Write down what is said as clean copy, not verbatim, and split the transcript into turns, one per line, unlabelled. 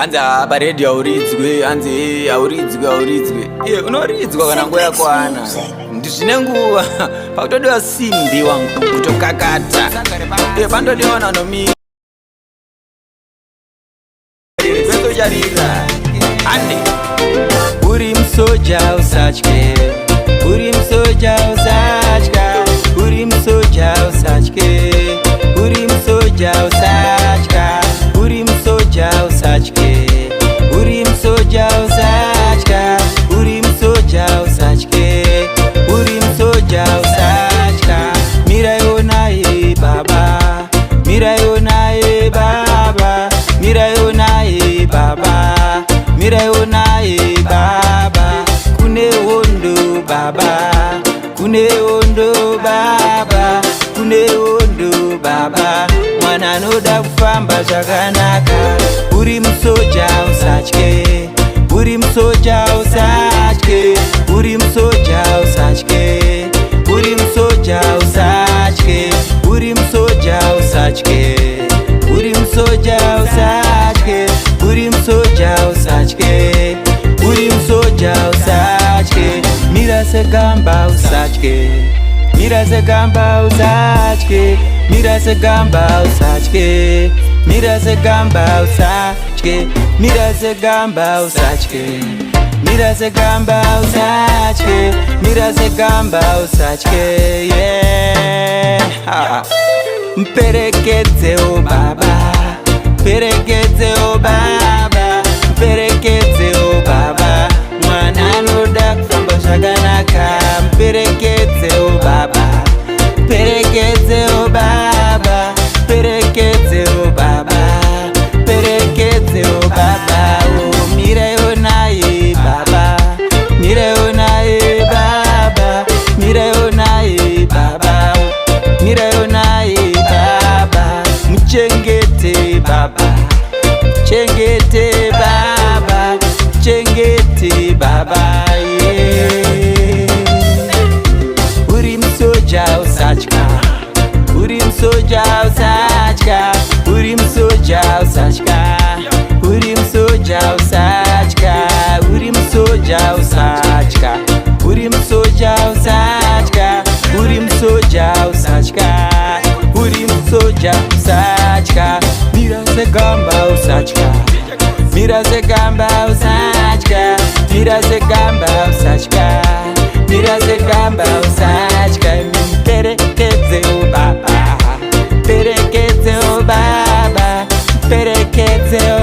Anza baredi auridzwe, anze auridzwe. Unoridzwa kana nguwa yakwana. Ndizvine nguva pakutodiwa simbi wangu kutokakata. Pandodiwa nomi. Kwezo jarira. Ande. Uri msoja usachke. Uri msoja usachka. Uri msoja usachke. Uri msoja usachka. Uri msoja usachke. Uri msoja usachka. Uri msoja usachke. Uri msoja usachka. Mirayonaye baba. Mirayonaye baba. Mirayonaye baba. Mirayonaye baba. Kune hondo baba. Kune hondo baba. Kune hondo baba. Mwana noda kufamba zvakanaka. Uri msoja usachke. Uri msoja usachke. Uri msoja usachke. Uri msoja usachke. Uri msoja usachke. Uri msoja usachke. Uri msoja usachke. Uri msoja usachke. Mira se gamba usachke. Mira se gamba usachke. Mira se gamba usachke. Mira se gamba usachke. Mira se gamba usachke. Mira se gamba usachke. Mira se gamba usachke. Yeah. Mperekedze o baba. Mperekedze o baba. Mperekedze o baba. Mwana noda kufamba zvakanaka. Mperekedze o baba. Mperekedze o baba. Mperekedze o baba. Mperekedze o baba. Oh, mirayonaye baba. Mirayonaye baba. Mirayonaye baba. Mirayonaye baba. Mchengete baba. Chengete baba. Chengete baba. Uri msoja usachka. Uri msoja usachka. Uri msoja usachka. Uri msoja usachka. Uri msoja usachka. Uri msoja usachka. Uri msoja usachka. Uri msoja usachka. Mira se gamba usachka. Mira se gamba usachka. Mira se gamba usachka. Mira se gamba usachka. Mperekedze o baba. Mperekedze o baba. Mperekedze o